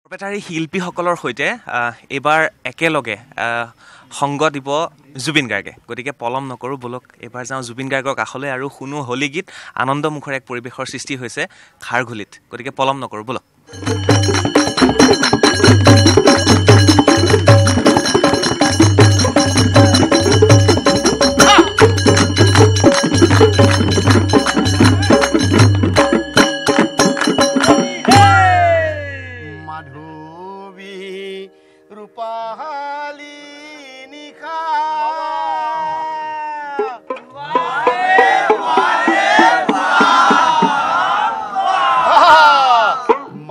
বৰপেটাৰী শিল্পীসকলৰ সৈতে এইবাৰ একেলগে সংগ দিব জুবিন গাৰ্গে। গতিকে পলম নকৰোঁ, বলক এইবাৰ যাওঁ জুবিন গাৰ্গৰ কাষলৈ আৰু শুনো হোলী গীত। আনন্দমুখৰ এক পৰিৱেশৰ সৃষ্টি হৈছে খাৰঘুলিত। গতিকে পলম নকৰোঁ, বলক।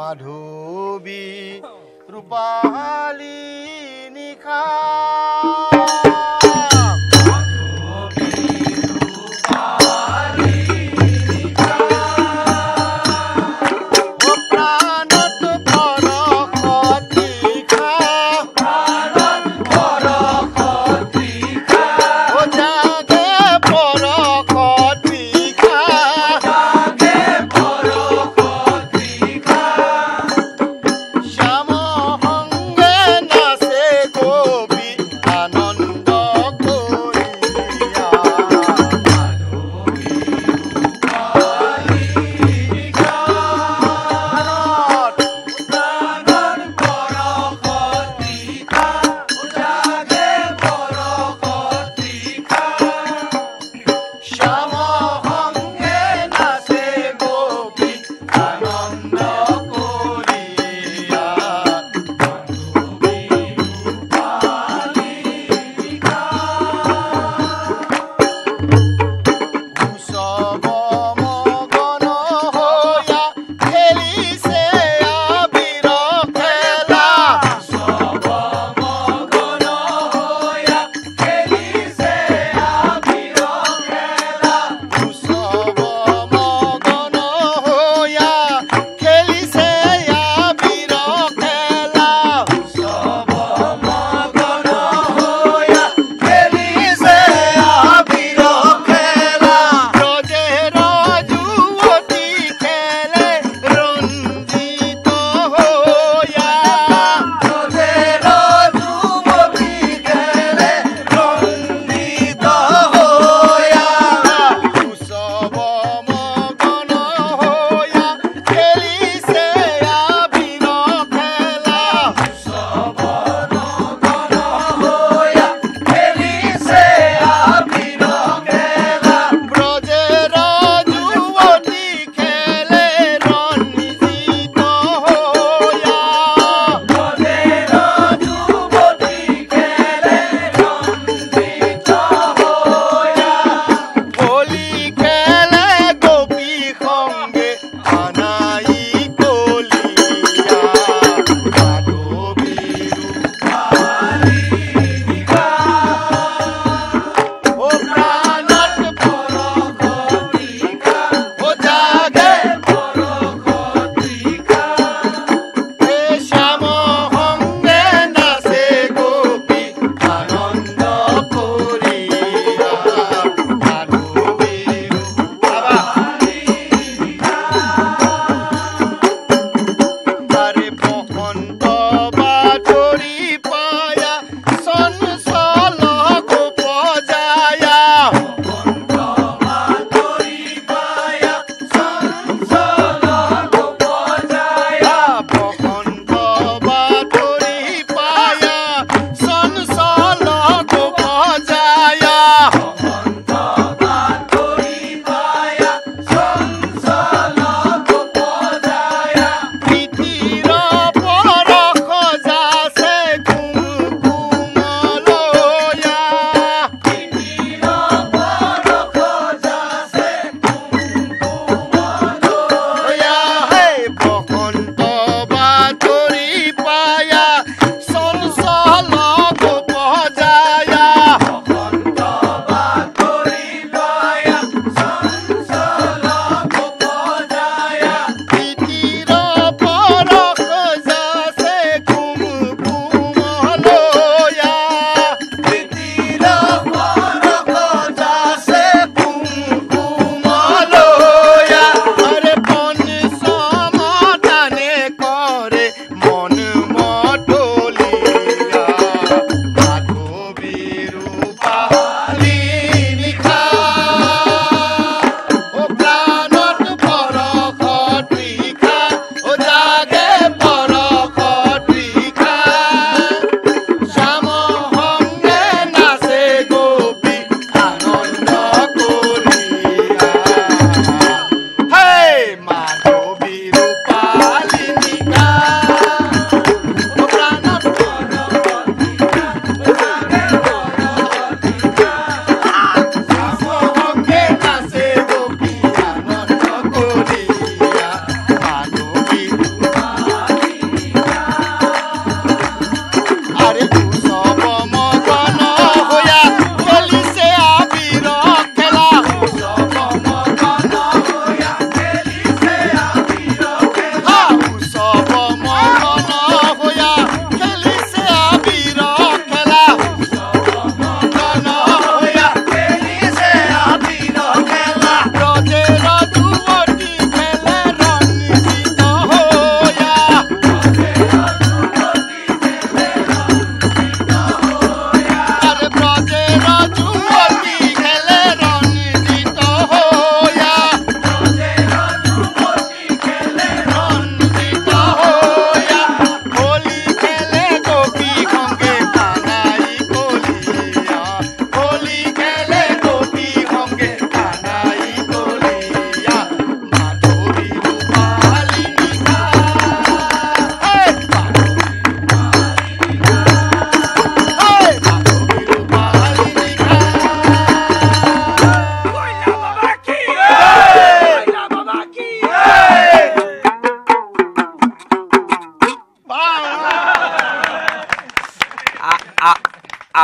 মাধৱী ৰূপালী নিশা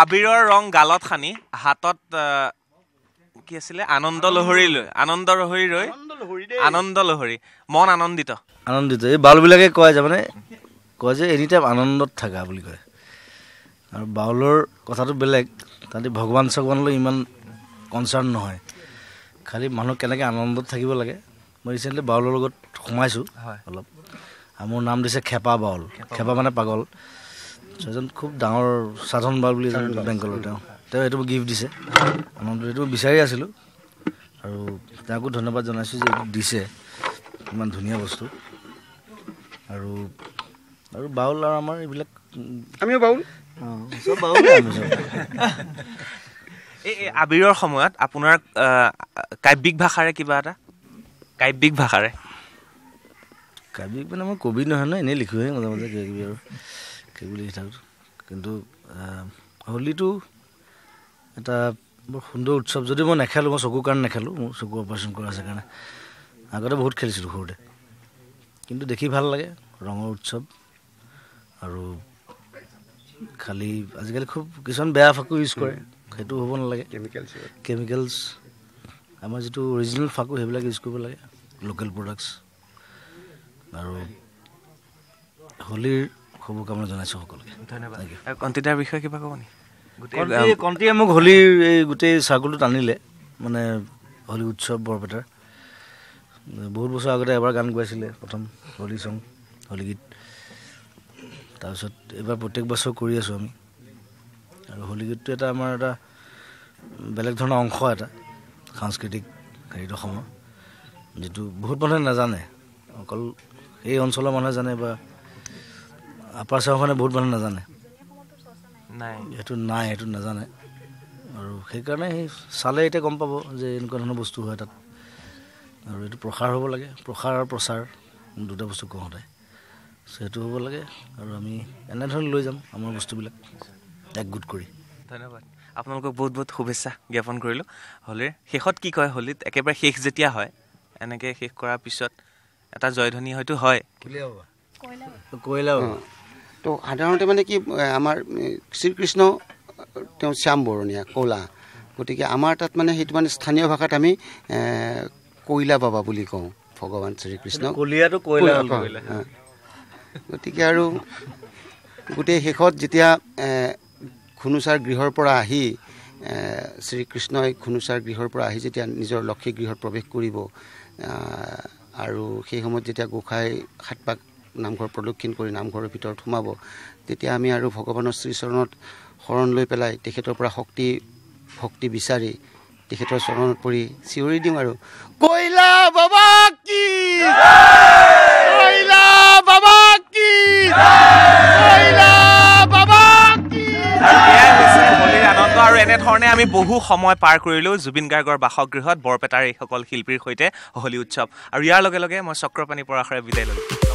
আবিৰৰ ৰং গালত সানি হাতত কি আছিলে আনন্দ লহৰী লৈ আনন্দ লহৰী মন আনন্দিত এই বাউলবিলাকে কয় যে এনি টাইম আনন্দত থাকা বুলি কয় আৰু বাউলৰ কথাটো বেলেগ তাহাঁতি ভগৱান চগৱানলৈ ইমান কনচাৰ্ণ নহয় খালি মানুহ কেনেকৈ আনন্দত থাকিব লাগে মই ৰিচেণ্টলি বাউলৰ লগত সোমাইছোঁ অলপ আৰু মোৰ নাম দিছে খেপা বাউল খেপা মানে পাগল এজন খুব ডাঙৰ সাধন বাউল বুলি এজন বেংগলৰ তেওঁ এইটো গিফ্ট দিছে আনন্দ এইটো বিচাৰি আছিলোঁ আৰু তেওঁকো ধন্যবাদ জনাইছোঁ যে এইটো দিছে ইমান ধুনীয়া বস্তু আৰু বাউল আৰু আমাৰ এইবিলাক আমিও বাউল চব বাউলে আমি চব এই আবিৰৰ সময়ত আপোনাৰ কাব্যিক ভাষাৰে কিবা এটা কাব্যিক মানে মই কবি নহয় ন এনেই লিখোঁহে মাজে মাজে কিবা কিবি আৰু সেইবুলি লিখি থাকোঁ কিন্তু হোলীটো এটা বৰ সুন্দৰ উৎসৱ যদি মই নেখেলোঁ মই চকুৰ কাৰণে নেখেলোঁ মোৰ চকু অপাৰেশ্যন কৰা আছে কাৰণে আগতে বহুত খেলিছিলোঁ সৰুতে কিন্তু দেখি ভাল লাগে ৰঙৰ উৎসৱ আৰু খালি আজিকালি খুব কিছুমান বেয়া ফাকু ইউজ কৰে সেইটো হ'ব নালাগে কেমিকেলছ আমাৰ যিটো অৰিজিনেল ফাকু সেইবিলাক ইউজ কৰিব লাগে লোকেল প্ৰডাক্টছ আৰু হোলীৰ শুভকামনা জনাইছোঁ সকলোকে ধন্যবাদ কণ্টিদাৰ বিষয়ে কিবা ক'ব নেকি কণ্টিয়ে মোক হোলীৰ এই গোটেই চাৰ্কুলটো টানিলে মানে হোলী উৎসৱ বৰপেটাৰ বহুত বছৰ আগতে এবাৰ গান গাইছিলে প্ৰথম হোলী চং হোলী গীত তাৰপিছত এইবাৰ প্ৰত্যেক বছৰ কৰি আছোঁ আমি আৰু হোলী গীতটো এটা আমাৰ এটা বেলেগ ধৰণৰ অংশ এটা সাংস্কৃতিক হেৰিটো অসমৰ যিটো বহুত মানুহে নাজানে অকল এই অঞ্চলৰ মানুহে জানে বা আপাৰ চাহৰখনে বহুত মানুহে নাজানে সেইটো নাজানে আৰু সেইকাৰণে সেই চালে এতিয়া গম পাব যে এনেকুৱা ধৰণৰ বস্তু হয় তাত আৰু এইটো প্ৰসাৰ হ'ব লাগে প্ৰসাৰ আৰু প্ৰচাৰ দুটা বস্তু কওঁ সদায় সেইটো হ'ব লাগে আৰু আমি এনেধৰণে লৈ যাম আমাৰ বস্তুবিলাক একগোট কৰি ধন্যবাদ আপোনালোকক বহুত বহুত শুভেচ্ছা জ্ঞাপন কৰিলোঁ হোলীৰ শেষত কি কয় হোলীত একেবাৰে শেষ যেতিয়া হয় এনেকৈ শেষ কৰাৰ পিছত এটা জয়ধ্বনি হয়তো হয় কয়লা তো সাধাৰণতে মানে কি আমাৰ শ্ৰীকৃষ্ণ তেওঁ শ্যাম বৰণীয়া ক'লা গতিকে আমাৰ তাত মানে সেইটো মানে স্থানীয় ভাষাত আমি কয়লা বাবা বুলি কওঁ ভগৱান শ্ৰীকৃষ্ণ গতিকে আৰু গোটেই শেষত যেতিয়া ঘুনুচাৰ গৃহৰ পৰা আহি শ্ৰীকৃষ্ণই ঘুনুচাৰ গৃহৰ পৰা আহি যেতিয়া নিজৰ লক্ষী গৃহত প্ৰৱেশ কৰিব আৰু সেই সময়ত যেতিয়া গোসাঁই 7 পাক নামঘৰ প্ৰদক্ষিণ কৰি নামঘৰৰ ভিতৰত সোমাব তেতিয়া আমি আৰু ভগৱানৰ শ্ৰীচৰণত শৰণ লৈ পেলাই তেখেতৰ পৰা ভক্তি বিচাৰি তেখেতৰ চৰণত পৰি চিঞৰি দিওঁ আৰু কয়লা বাবা কি কয়লা বাবা কি কয়লা বাবা কি হোলীৰ আনন্দ আৰু এনেধৰণে আমি বহু সময় পাৰ কৰিলোঁ জুবিন গাৰ্গৰ বাসগৃহত বৰপেটাৰ এইসকল শিল্পীৰ সৈতে হোলী উৎসৱ আৰু ইয়াৰ লগে লগে মই চক্ৰপাণী পৰাশৰে বিদায় ল'লোঁ